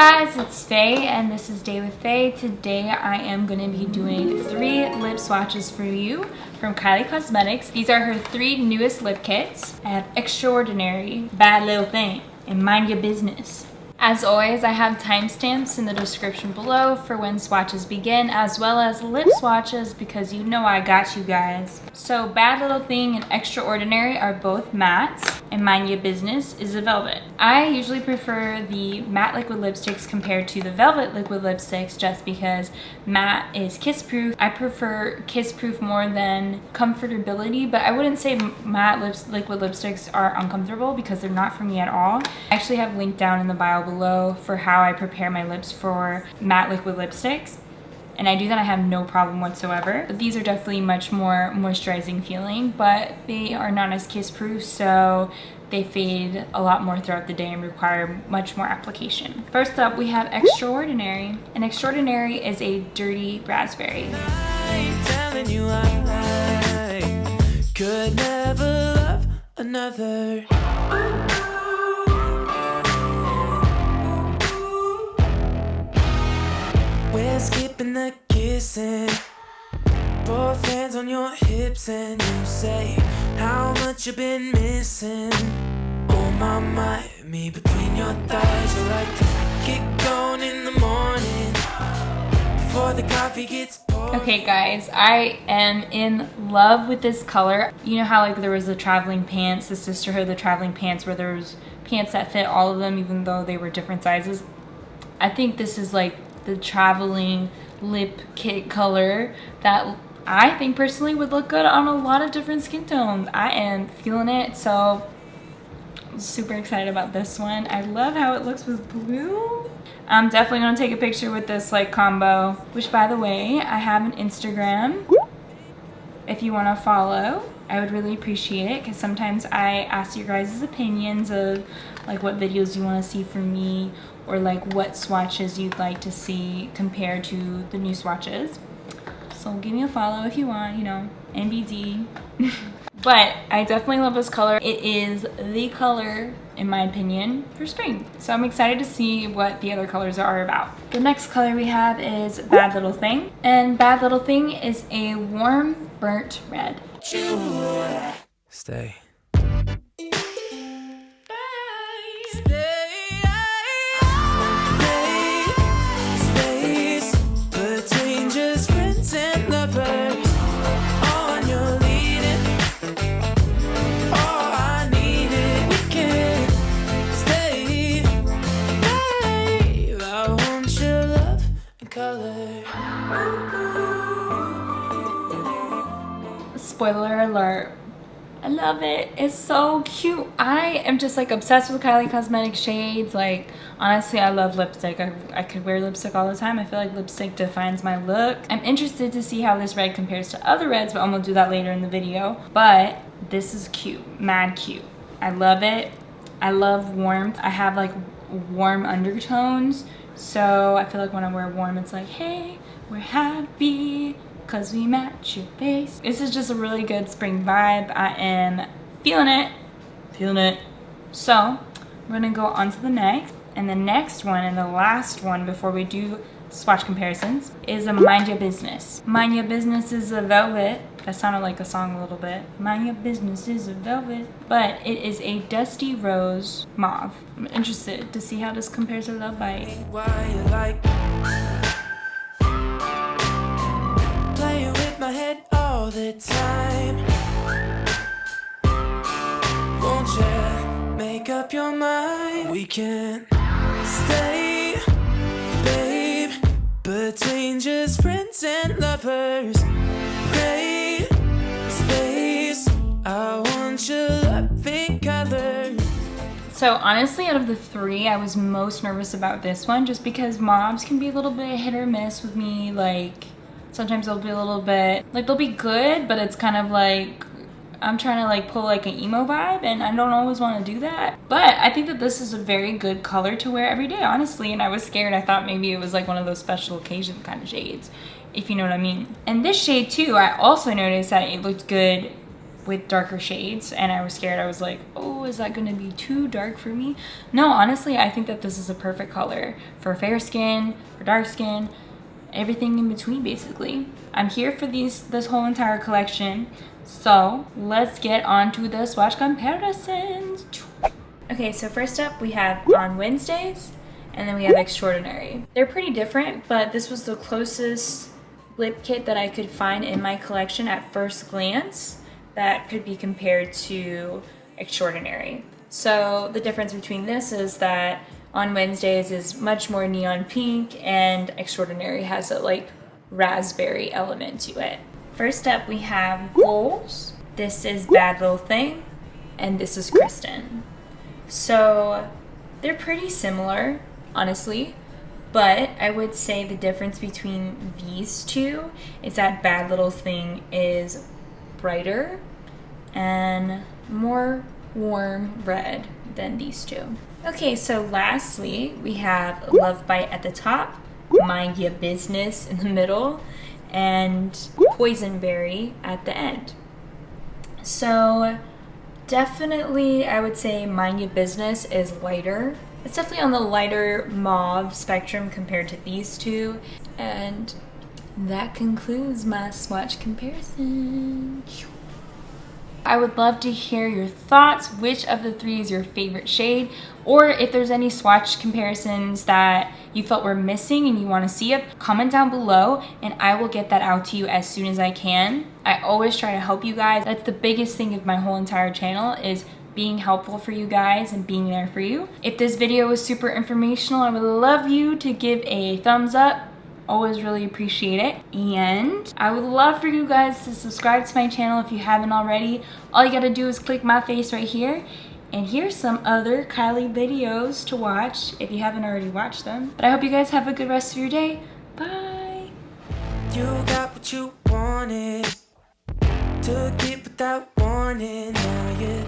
guys, it's Phae and this is Day with Phae. Today I am going to be doing 3 lip swatches for you from Kylie Cosmetics. These are her 3 newest lip kits. I have Extraordinary, Bad Lil Thing, and Mind Your Business. As always, I have timestamps in the description below for when swatches begin, as well as lip swatches because you know I got you guys. So Bad Little Thing and Extraordinary are both mattes, and Mind Your Business is a velvet. I usually prefer the matte liquid lipsticks compared to the velvet liquid lipsticks just because matte is kiss proof. I prefer kiss proof more than comfortability, but I wouldn't say matte liquid lipsticks are uncomfortable because they're not for me at all. I actually have linked down in the bio below for how I prepare my lips for matte liquid lipsticks, and I do that. I have no problem whatsoever. But these are definitely much more moisturizing feeling, but they are not as kiss proof, so they fade a lot more throughout the day and require much more application. First up, we have Extraordinary, and Extraordinary is a dirty raspberry. I'm telling you I could never love another. We're skipping the kissing, both hands on your hips, and you say how much you've been missing. Oh my, me between your thighs. You like to get going in the morning before the coffee gets poured. Okay guys, I am in love with this color. You know how like there was the traveling pants, the sisterhood of the traveling pants, where there was pants that fit all of them even though they were different sizes? I think this is like the traveling lip kit color that I think personally would look good on a lot of different skin tones. I am feeling it, so I'm super excited about this one. I love how it looks with blue. I'm definitely gonna take a picture with this like combo, which by the way, I have an Instagram. If you wanna follow, I would really appreciate it because sometimes I ask your guys' opinions of like what videos you want to see from me or like what swatches you'd like to see compared to the new swatches. So give me a follow if you want, you know, NBD. But I definitely love this color. It is the color, in my opinion, for spring. So I'm excited to see what the other colors are about. The next color we have is Bad Little Thing. And Bad Little Thing is a warm burnt red. Stay. Spoiler alert, I love it. It's so cute. I am just like obsessed with Kylie Cosmetics shades. Like honestly, I love lipstick. I could wear lipstick all the time. I feel like lipstick defines my look. I'm interested to see how this red compares to other reds, but I'm gonna do that later in the video. But this is cute, mad cute. I love it. I love warmth. I have like warm undertones, so I feel like when I wear warm, it's like, hey, we're happy because we match your face. This is just a really good spring vibe. I am feeling it. So I'm gonna go on to the next. And the next one and the last one before we do swatch comparisons is a Mind Your Business. Mind Your Business is a velvet. That sounded like a song a little bit. Mind Your Business is a velvet. But it is a dusty rose mauve. I'm interested to see how this compares to Love Bite. Why you like playing with my head all the time? Won't you make up your mind? We can stay, babe, between just friends and lovers. Great space, I want your loving color. So honestly, out of the 3, I was most nervous about this one just because mauves can be a little bit hit or miss with me. Like sometimes they'll be a little bit, like they'll be good, but it's kind of like I'm trying to like pull like an emo vibe and I don't always want to do that. But I think that this is a very good color to wear every day, honestly. And I was scared. I thought maybe it was like one of those special occasion kind of shades, if you know what I mean. And this shade too, I also noticed that it looked good with darker shades, and I was scared. I was like, oh, is that gonna be too dark for me? No, honestly, I think that this is a perfect color for fair skin, for dark skin, everything in between basically. I'm here for this whole entire collection, so let's get on to the swatch comparisons. Okay, so first up we have On Wednesdays, and then we have Extraordinary. They're pretty different, but this was the closest lip kit that I could find in my collection at first glance that could be compared to Extraordinary. So the difference between this is that On Wednesdays is much more neon pink, and Extraordinary has a like raspberry element to it. First up we have Goals. This is Bad Lil Thing, and this is Kristen. So they're pretty similar, honestly, but I would say the difference between these two is that Bad Little Thing is brighter and more warm red than these two. Okay, so lastly, we have Love Bite at the top, Mind Your Business in the middle, and Poison Berry at the end. So definitely, I would say Mind Your Business is lighter. It's definitely on the lighter mauve spectrum compared to these two. And that concludes my swatch comparison. I would love to hear your thoughts. Which of the three is your favorite shade? Or if there's any swatch comparisons that you felt were missing and you want to see it, comment down below and I will get that out to you as soon as I can. I always try to help you guys. That's the biggest thing of my whole entire channel, is being helpful for you guys and being there for you. If this video was super informational, I would love you to give a thumbs up. Always really appreciate it. And I would love for you guys to subscribe to my channel if you haven't already. All you gotta do is click my face right here, and here's some other Kylie videos to watch if you haven't already watched them. But I hope you guys have a good rest of your day. Bye. You got what you wanted, took it without warning. Now you